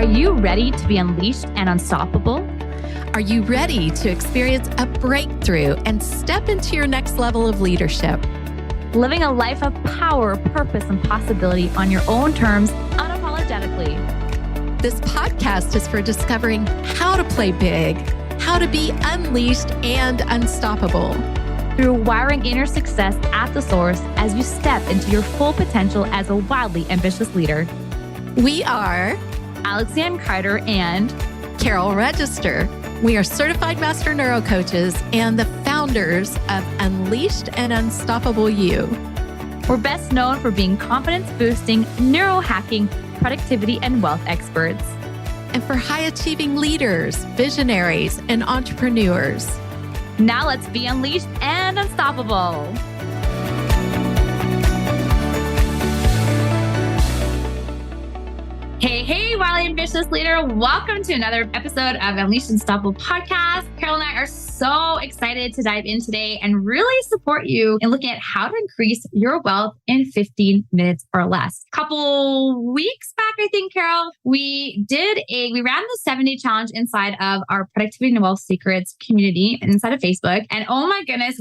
you ready to be unleashed and unstoppable? Are you ready to experience a breakthrough and step into your next level of leadership? Living a life of power, purpose, and possibility on your own terms, unapologetically. This podcast is for discovering how to play big, how to be unleashed and unstoppable. Through wiring inner success at the source as you step into your full potential as a wildly ambitious leader. We are Lianne Carter and Carol Register. We are certified Master Neurocoaches and the founders of Unleashed and Unstoppable You. We're best known for being confidence-boosting, neurohacking, productivity, and wealth experts. And for high-achieving leaders, visionaries, and entrepreneurs. Now let's be unleashed and unstoppable. Hey, wildly ambitious leader. Welcome to another episode of Unleashed and Unstoppable podcast. Carol and I are so excited to dive in today and really support you in looking at how to increase your wealth in 15 minutes or less. A couple weeks back, I think, Carol, we ran the 7-day challenge inside of our Productivity and Wealth Secrets community inside of Facebook. And oh my goodness,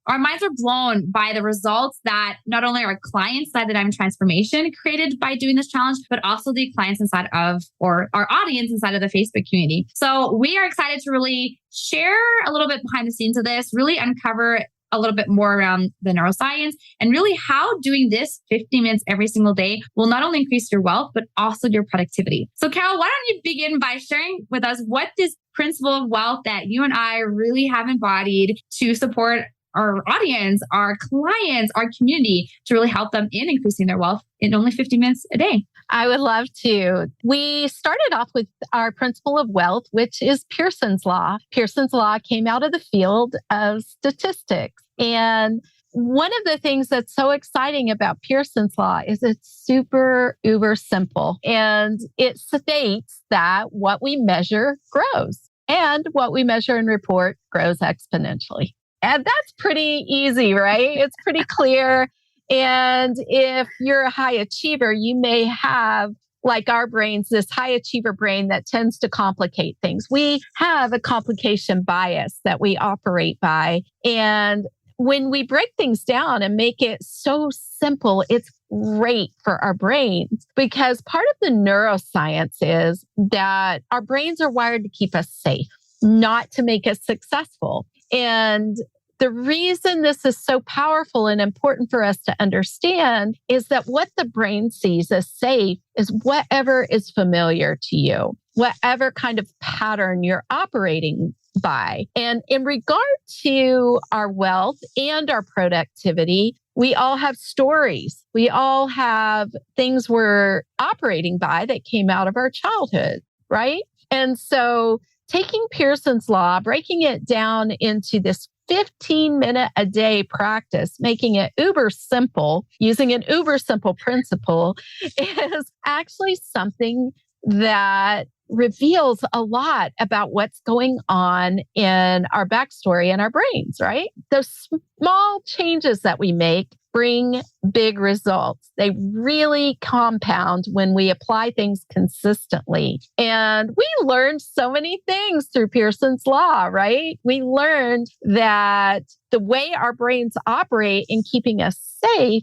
our minds are blown by the results that not only our clients side of the Diamond Transformation created by doing this challenge, but also the clients inside of, or our audience inside of the Facebook community. So we are excited to really share a little bit behind the scenes of this, really uncover a little bit more around the neuroscience and really how doing this 15 minutes every single day will not only increase your wealth, but also your productivity. So Carol, why don't you begin by sharing with us what this principle of wealth that you and I really have embodied to support our audience, our clients, our community to really help them in increasing their wealth in only 50 minutes a day. I would love to. We started off with our principle of wealth, which is Pearson's Law. Pearson's Law came out of the field of statistics. And one of the things that's so exciting about Pearson's Law is it's super uber simple. And it states that what we measure grows and what we measure and report grows exponentially. And that's pretty easy, right? It's pretty clear. And if you're a high achiever, you may have, like our brains, this high achiever brain that tends to complicate things. We have a complication bias that we operate by. And when we break things down and make it so simple, it's great for our brains because part of the neuroscience is that our brains are wired to keep us safe, not to make us successful. And the reason this is so powerful and important for us to understand is that what the brain sees as safe is whatever is familiar to you, whatever kind of pattern you're operating by. And in regard to our wealth and our productivity, we all have stories. We all have things we're operating by that came out of our childhood, right? And so taking Pearson's Law, breaking it down into this 15-minute a day practice, making it uber simple, using an uber simple principle is actually something that reveals a lot about what's going on in our backstory and our brains, right? Those small changes that we make bring big results. They really compound when we apply things consistently. And we learned so many things through Pearson's Law, right? We learned that the way our brains operate in keeping us safe,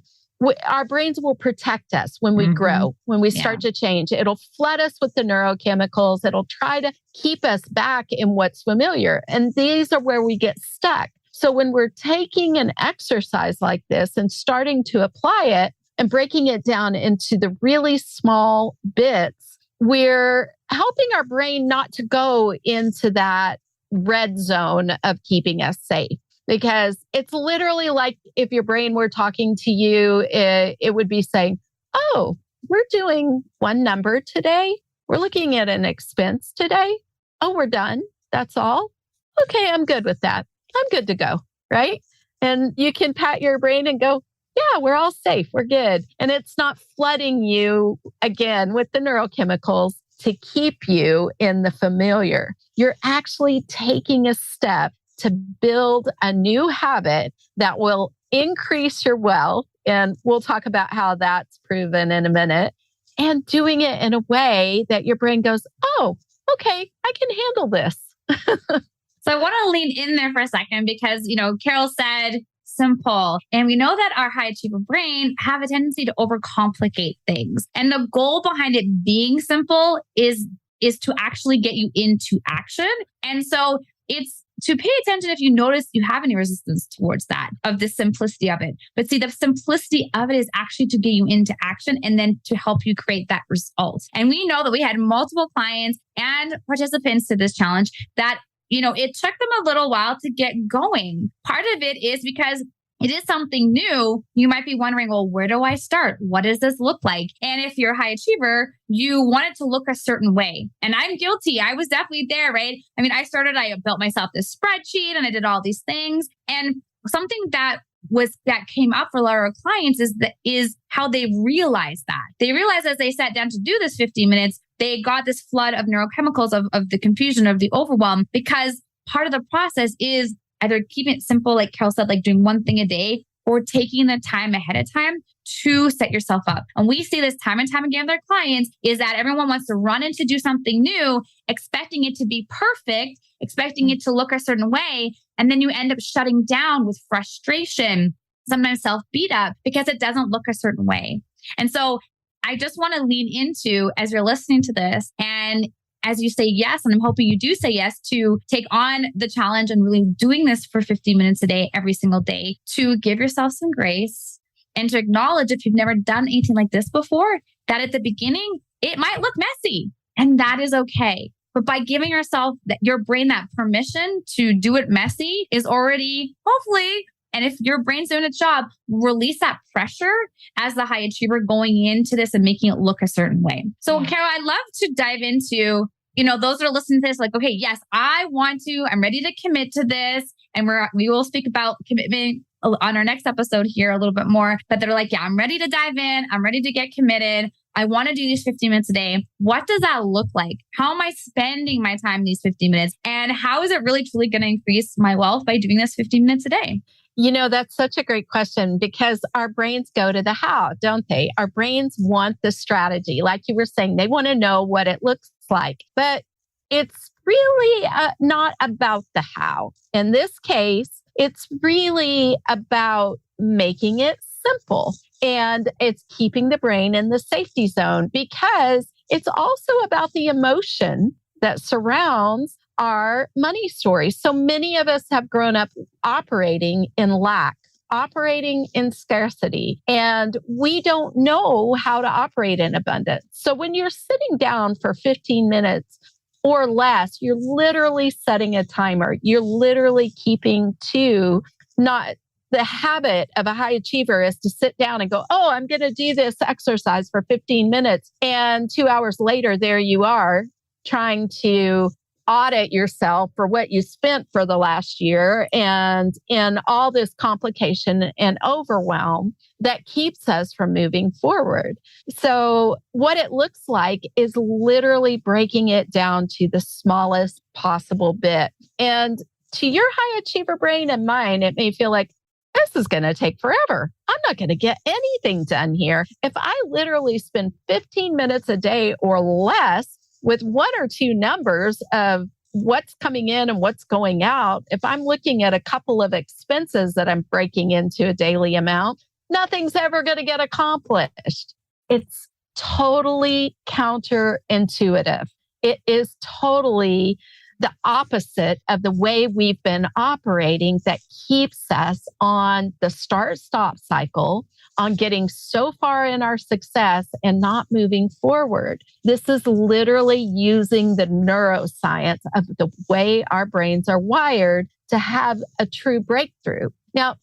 our brains will protect us when we grow, when we start to change. It'll flood us with the neurochemicals. It'll try to keep us back in what's familiar. And these are where we get stuck. So when we're taking an exercise like this and starting to apply it and breaking it down into the really small bits, we're helping our brain not to go into that red zone of keeping us safe. Because it's literally like if your brain were talking to you, it would be saying, oh, we're doing one number today. We're looking at an expense today. Oh, we're done. That's all. Okay, I'm good with that. I'm good to go, right? And you can pat your brain and go, yeah, we're all safe. We're good. And it's not flooding you again with the neurochemicals to keep you in the familiar. You're actually taking a step to build a new habit that will increase your wealth. And we'll talk about how that's proven in a minute. and doing it in a way that your brain goes, oh, okay, I can handle this. So I want to lean in there for a second because, Carol said simple. And we know that our high achiever brain have a tendency to overcomplicate things. And the goal behind it being simple is to actually get you into action. And so it's to pay attention if you notice you have any resistance towards that, of the simplicity of it. But see, the simplicity of it is actually to get you into action and then to help you create that result. And we know that we had multiple clients and participants to this challenge that, it took them a little while to get going. Part of it is because it is something new. You might be wondering, well, where do I start? What does this look like? And if you're a high achiever, you want it to look a certain way. And I'm guilty. I was definitely there, right? I mean, I built myself this spreadsheet and I did all these things. And something that came up for a lot of our clients is how they realized that. They realized as they sat down to do this 15 minutes, they got this flood of neurochemicals of the confusion, of the overwhelm, because part of the process is either keeping it simple, like Carol said, like doing one thing a day, or taking the time ahead of time to set yourself up. And we see this time and time again with our clients is that everyone wants to run in to do something new, expecting it to be perfect, expecting it to look a certain way. And then you end up shutting down with frustration, sometimes self-beat up because it doesn't look a certain way. And so I just want to lean into, as you're listening to this, and as you say yes, and I'm hoping you do say yes to take on the challenge and really doing this for 15 minutes a day, every single day, to give yourself some grace and to acknowledge, if you've never done anything like this before, that at the beginning, it might look messy, and that is okay. But by giving your brain that permission to do it messy is already, hopefully, and if your brain's doing its job, release that pressure as the high achiever going into this and making it look a certain way. So Carol, I'd love to dive into, those that are listening to this, like, okay, yes, I'm ready to commit to this. And we will speak about commitment on our next episode here a little bit more, but they're like, yeah, I'm ready to dive in. I'm ready to get committed. I want to do these 15 minutes a day. What does that look like? How am I spending my time these 15 minutes? And how is it really truly going to increase my wealth by doing this 15 minutes a day? That's such a great question because our brains go to the how, don't they? Our brains want the strategy. Like you were saying, they want to know what it looks like, but it's really not about the how. In this case, it's really about making it simple, and it's keeping the brain in the safety zone because it's also about the emotion that surrounds our money story. So many of us have grown up operating in lack, operating in scarcity, and we don't know how to operate in abundance. So when you're sitting down for 15 minutes or less, you're literally setting a timer. You're literally keeping to not the habit of a high achiever is to sit down and go, oh, I'm going to do this exercise for 15 minutes. And 2 hours later, there you are trying to audit yourself for what you spent for the last year and in all this complication and overwhelm that keeps us from moving forward. So what it looks like is literally breaking it down to the smallest possible bit. And to your high achiever brain and mine, it may feel like, this is going to take forever. I'm not going to get anything done here. If I literally spend 15 minutes a day or less with one or two numbers of what's coming in and what's going out, if I'm looking at a couple of expenses that I'm breaking into a daily amount, nothing's ever going to get accomplished. It's totally counterintuitive. It is totally the opposite of the way we've been operating that keeps us on the start-stop cycle, on getting so far in our success and not moving forward. This is literally using the neuroscience of the way our brains are wired to have a true breakthrough. Now,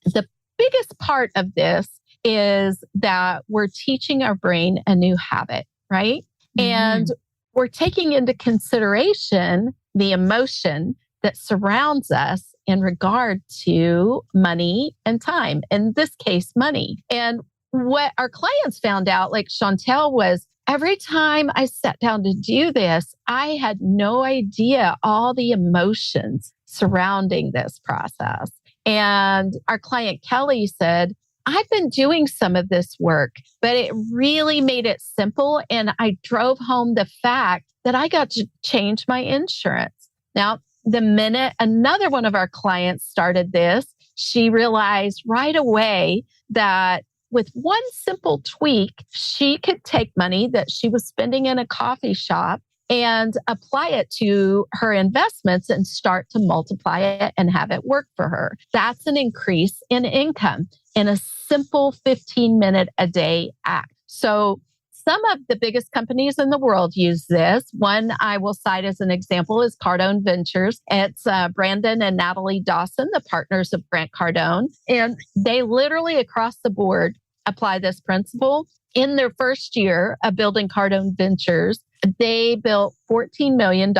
the biggest part of this is that we're teaching our brain a new habit, right? Mm-hmm. And we're taking into consideration the emotion that surrounds us in regard to money and time. In this case, money. And what our clients found out, like Chantel, was every time I sat down to do this, I had no idea all the emotions surrounding this process. And our client Kelly said, I've been doing some of this work, but it really made it simple. And I drove home the fact that I got to change my insurance. Now, the minute another one of our clients started this, she realized right away that with one simple tweak, she could take money that she was spending in a coffee shop and apply it to her investments and start to multiply it and have it work for her. That's an increase in income in a simple 15-minute a day act. So some of the biggest companies in the world use this. One I will cite as an example is Cardone Ventures. It's Brandon and Natalie Dawson, the partners of Grant Cardone. And they literally across the board apply this principle. In their first year of building Cardone Ventures, they built $14 million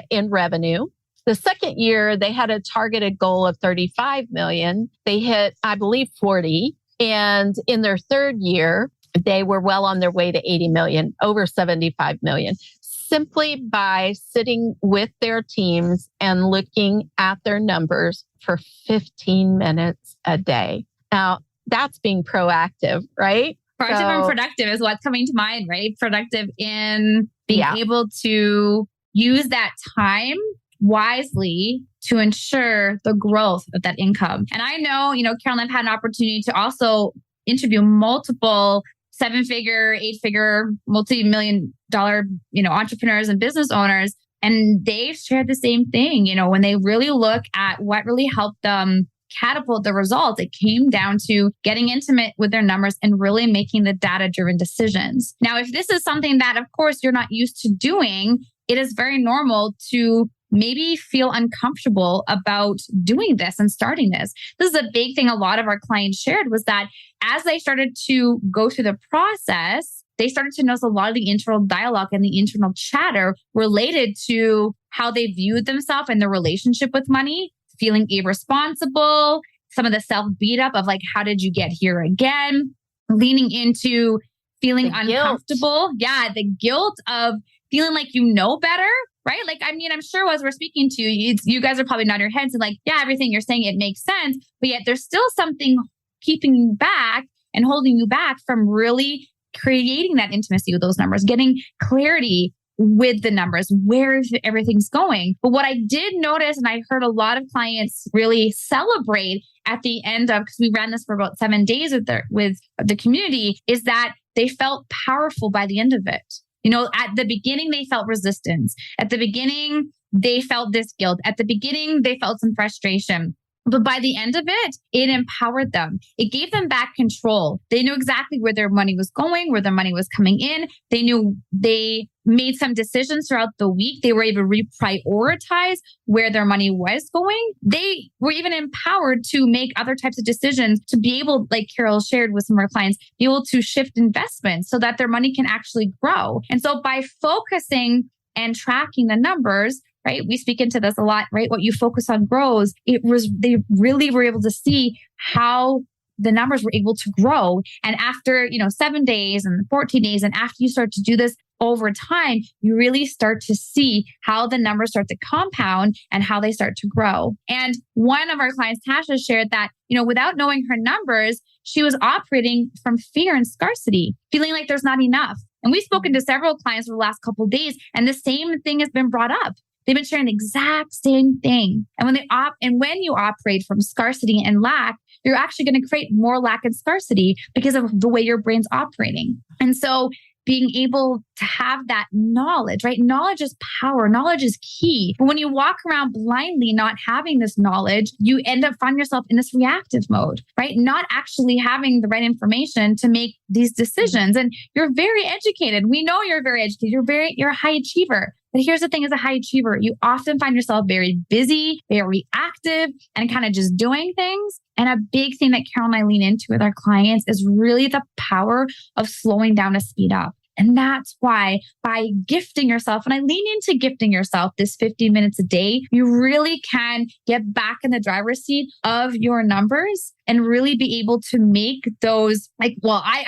in revenue. The second year, they had a targeted goal of $35 million. They hit, I believe, 40. And in their third year, they were well on their way to 80 million, over 75 million, simply by sitting with their teams and looking at their numbers for 15 minutes a day. Now, that's being proactive, right? Proactive and productive is what's coming to mind, right? Productive in being able to use that time wisely to ensure the growth of that income. And I know, Carolyn, I've had an opportunity to also interview multiple 7-figure, 8-figure, multi-million dollar, entrepreneurs and business owners. And they shared the same thing. When they really look at what really helped them catapult the results, it came down to getting intimate with their numbers and really making the data-driven decisions. Now, if this is something that, of course, you're not used to doing, it is very normal to maybe feel uncomfortable about doing this and starting this. This is a big thing a lot of our clients shared, was that as they started to go through the process, they started to notice a lot of the internal dialogue and the internal chatter related to how they viewed themselves and their relationship with money, feeling irresponsible, some of the self-beat up of like, how did you get here again? Leaning into feeling uncomfortable. Yeah, the guilt of feeling like you know better, right? Like, I'm sure as we're speaking to you, you guys are probably nodding your heads and like, yeah, everything you're saying, it makes sense. But yet there's still something keeping you back and holding you back from really creating that intimacy with those numbers, getting clarity with the numbers, where everything's going. But what I did notice, and I heard a lot of clients really celebrate at the end of, because we ran this for about 7 days with the community, is that they felt powerful by the end of it. At the beginning, they felt resistance. At the beginning, they felt this guilt. At the beginning, they felt some frustration. But by the end of it, it empowered them. It gave them back control. They knew exactly where their money was going, where their money was coming in. They knew they made some decisions throughout the week. They were able to reprioritize where their money was going. They were even empowered to make other types of decisions, to be able, like Carol shared with some of our clients, be able to shift investments so that their money can actually grow. And so by focusing and tracking the numbers, right? We speak into this a lot, right? What you focus on grows. They really were able to see how the numbers were able to grow. And after, 7 days and 14 days, and after you start to do this over time, you really start to see how the numbers start to compound and how they start to grow. And one of our clients, Tasha, shared that, without knowing her numbers, she was operating from fear and scarcity, feeling like there's not enough. And we've spoken to several clients over the last couple of days, and the same thing has been brought up. They've been sharing the exact same thing. And when you operate from scarcity and lack, you're actually going to create more lack and scarcity because of the way your brain's operating. And so being able to have that knowledge, right? Knowledge is power. Knowledge is key. But when you walk around blindly, not having this knowledge, you end up finding yourself in this reactive mode, right? Not actually having the right information to make these decisions. And you're very educated. We know you're very educated. You're a high achiever. But here's the thing, as a high achiever, you often find yourself very busy, very active, and kind of just doing things. And a big thing that Carol and I lean into with our clients is really the power of slowing down to speed up. And that's why by gifting yourself, and I lean into gifting yourself this 15 minutes a day, you really can get back in the driver's seat of your numbers and really be able to make those, I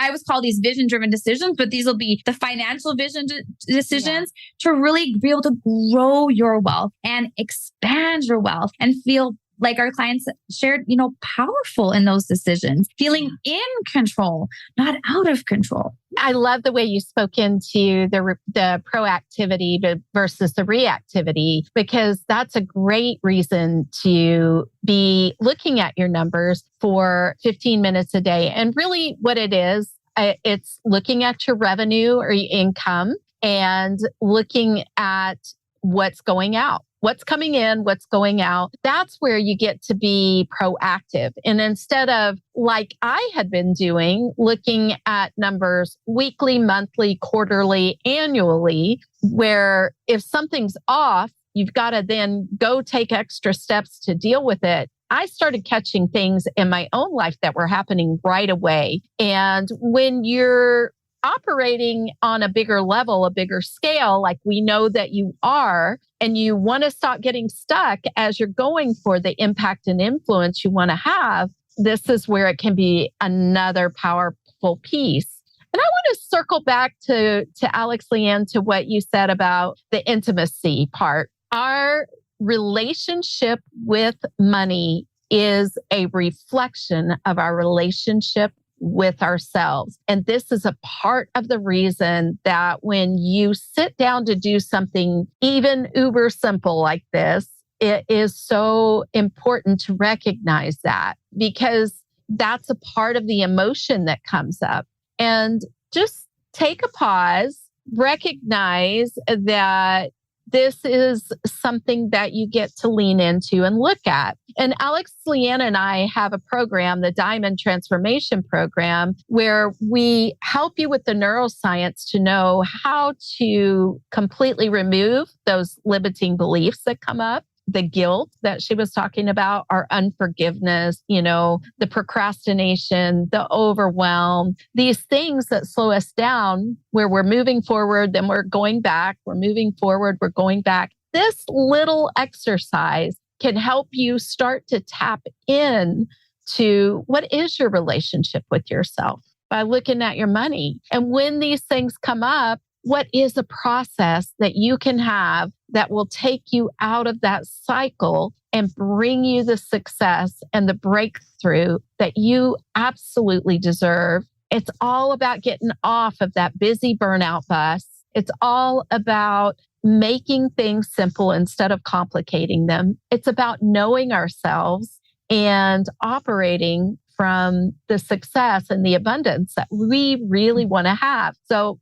always call these vision-driven decisions, but these will be the financial vision decisions to really be able to grow your wealth and expand your wealth and feel like our clients shared, powerful in those decisions, feeling in control, not out of control. I love the way you spoke into the proactivity versus the reactivity, because that's a great reason to be looking at your numbers for 15 minutes a day. And really what it is, it's looking at your revenue or your income and looking at what's going out. What's coming in, what's going out. That's where you get to be proactive. And instead of, like I had been doing, looking at numbers weekly, monthly, quarterly, annually, where if something's off, you've got to then go take extra steps to deal with it. I started catching things in my own life that were happening right away. And when you're operating on a bigger level, a bigger scale, like we know that you are, and you want to stop getting stuck as you're going for the impact and influence you want to have, this is where it can be another powerful piece. And I want to circle back to Alex, Lianne, to what you said about the intimacy part. Our relationship with money is a reflection of our relationship with ourselves. And this is a part of the reason that when you sit down to do something even uber simple like this, it is so important to recognize that, because that's a part of the emotion that comes up. And just take a pause, recognize that this is something that you get to lean into and look at. And Alex, Lianne, and I have a program, the Diamond Transformation Program, where we help you with the neuroscience to know how to completely remove those limiting beliefs that come up. The guilt that she was talking about, our unforgiveness, the procrastination, the overwhelm, these things that slow us down, where we're moving forward, then we're going back, we're moving forward, we're going back. This little exercise can help you start to tap in to what is your relationship with yourself by looking at your money. And when these things come up, what is a process that you can have that will take you out of that cycle and bring you the success and the breakthrough that you absolutely deserve? It's all about getting off of that busy burnout bus. It's all about making things simple instead of complicating them. It's about knowing ourselves and operating from the success and the abundance that we really want to have. So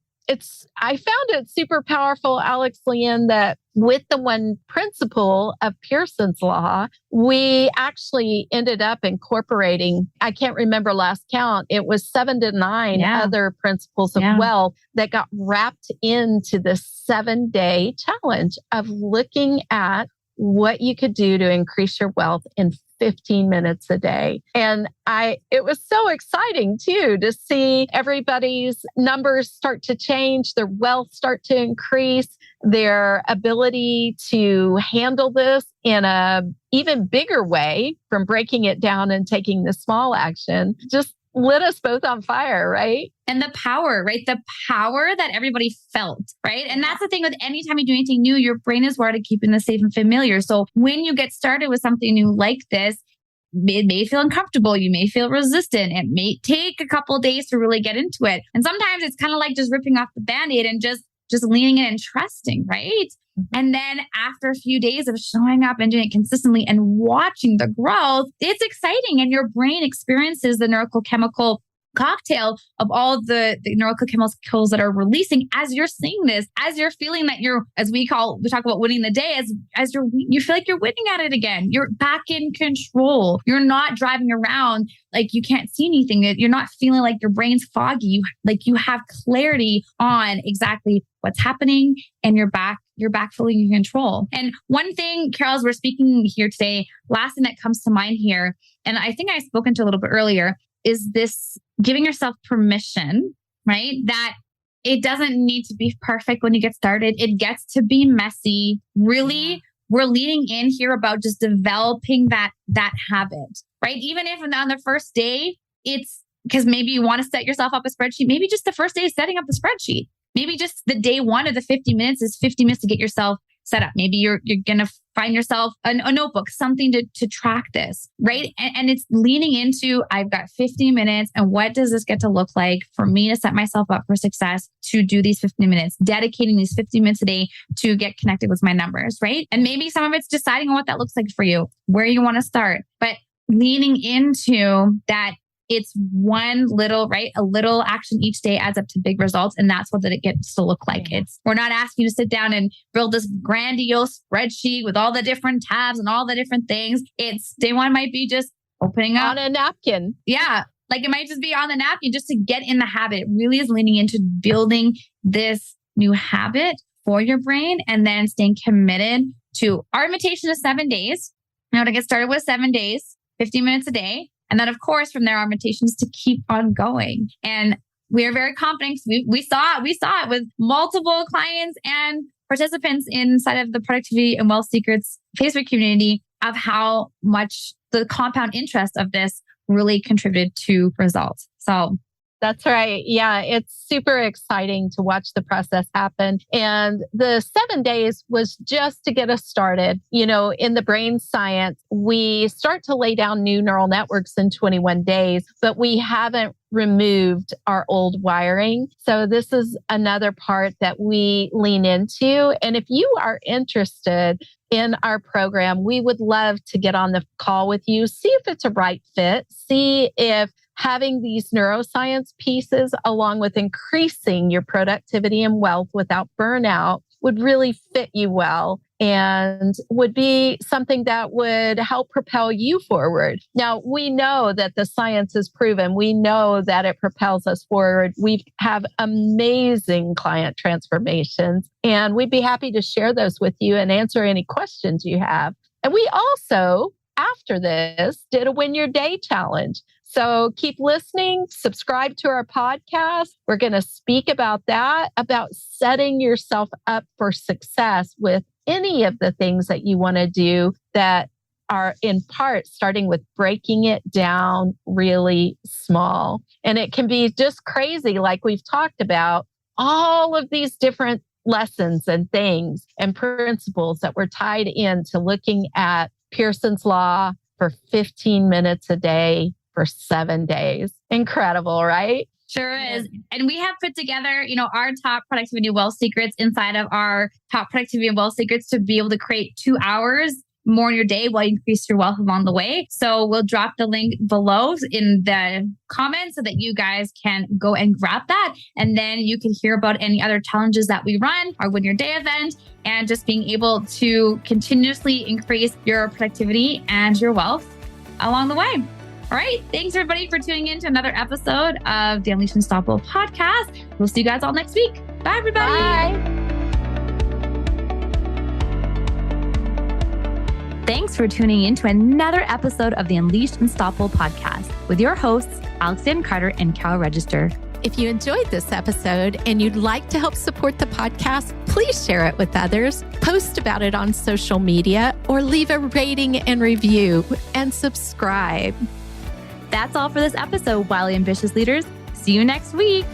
I found it super powerful, Alex, Lianne, that with the one principle of Pearson's Law, we actually ended up incorporating, I can't remember last count, it was 7 to 9 other principles of wealth that got wrapped into this 7-day challenge of looking at what you could do to increase your wealth in 15 minutes a day. And it was so exciting too, to see everybody's numbers start to change, their wealth start to increase, their ability to handle this in a even bigger way from breaking it down and taking the small action. Just lit us both on fire, right? And the power, right? The power that everybody felt, right? And that's the thing with anytime you do anything new, your brain is wired to keeping the safe and familiar. So when you get started with something new like this, it may feel uncomfortable. You may feel resistant. It may take a couple of days to really get into it. And sometimes it's kind of like just ripping off the Band-Aid and just leaning in and trusting, right? And then after a few days of showing up and doing it consistently and watching the growth, it's exciting. And your brain experiences the neurochemical cocktail of all the neurochemicals that are releasing as you're seeing this, as you're feeling that you're, we talk about winning the day, as you feel like you're winning at it again. You're back in control. You're not driving around like you can't see anything. You're not feeling like your brain's foggy. You have clarity on exactly what's happening, and you're back fully in control. And one thing, Carol, as we're speaking here today, last thing that comes to mind here, and I think I've spoken to a little bit earlier, is this giving yourself permission, right? That it doesn't need to be perfect when you get started. It gets to be messy. Really, we're leaning in here about just developing that habit, right? Even if on the first day, it's because maybe you want to set yourself up a spreadsheet. Maybe just the first day is setting up the spreadsheet. Maybe just the day one of the 50 minutes is 50 minutes to get yourself set up. Maybe you're going to find yourself a notebook, something to track this, right? And it's leaning into, I've got 50 minutes and what does this get to look like for me to set myself up for success to do these 50 minutes, dedicating these 50 minutes a day to get connected with my numbers, right? And maybe some of it's deciding on what that looks like for you, where you want to start, but leaning into that. It's one little, right? A little action each day adds up to big results. And that's what it gets to look like. We're not asking you to sit down and build this grandiose spreadsheet with all the different tabs and all the different things. Day one might be just opening up on a napkin. Yeah. Like it might just be on the napkin just to get in the habit. It really is leaning into building this new habit for your brain and then staying committed to our invitation is 7 days. Now to get started with 7 days, 50 minutes a day. And then, of course, from there, our invitation is to keep on going. And we are very confident. We saw it with multiple clients and participants inside of the Productivity and Wealth Secrets Facebook community of how much the compound interest of this really contributed to results. So that's right. Yeah, it's super exciting to watch the process happen. And the 7 days was just to get us started. You know, in the brain science, we start to lay down new neural networks in 21 days, but we haven't removed our old wiring. So this is another part that we lean into. And if you are interested in our program, we would love to get on the call with you, see if it's a right fit, see if having these neuroscience pieces along with increasing your productivity and wealth without burnout would really fit you well and would be something that would help propel you forward. Now, we know that the science is proven. We know that it propels us forward. We have amazing client transformations, and we'd be happy to share those with you and answer any questions you have. And we also, after this, did a Win Your Day challenge. So keep listening, subscribe to our podcast. We're going to speak about that, about setting yourself up for success with any of the things that you want to do that are in part starting with breaking it down really small. And it can be just crazy, like we've talked about, all of these different lessons and things and principles that were tied into looking at Pearson's Law for 15 minutes a day for 7 days. Incredible, right? Sure is. And we have put together, our top productivity and wealth secrets inside of our top productivity and wealth secrets to be able to create 2 hours more in your day while you increase your wealth along the way. So we'll drop the link below in the comments so that you guys can go and grab that. And then you can hear about any other challenges that we run, our Win Your Day event, and just being able to continuously increase your productivity and your wealth along the way. All right. Thanks, everybody, for tuning in to another episode of the Unleash Unstoppable podcast. We'll see you guys all next week. Bye, everybody. Bye. Thanks for tuning in to another episode of the Unleashed Unstoppable podcast with your hosts, Alexandra Carter and Carol Register. If you enjoyed this episode and you'd like to help support the podcast, please share it with others, post about it on social media, or leave a rating and review and subscribe. That's all for this episode, Wildly Ambitious Leaders. See you next week.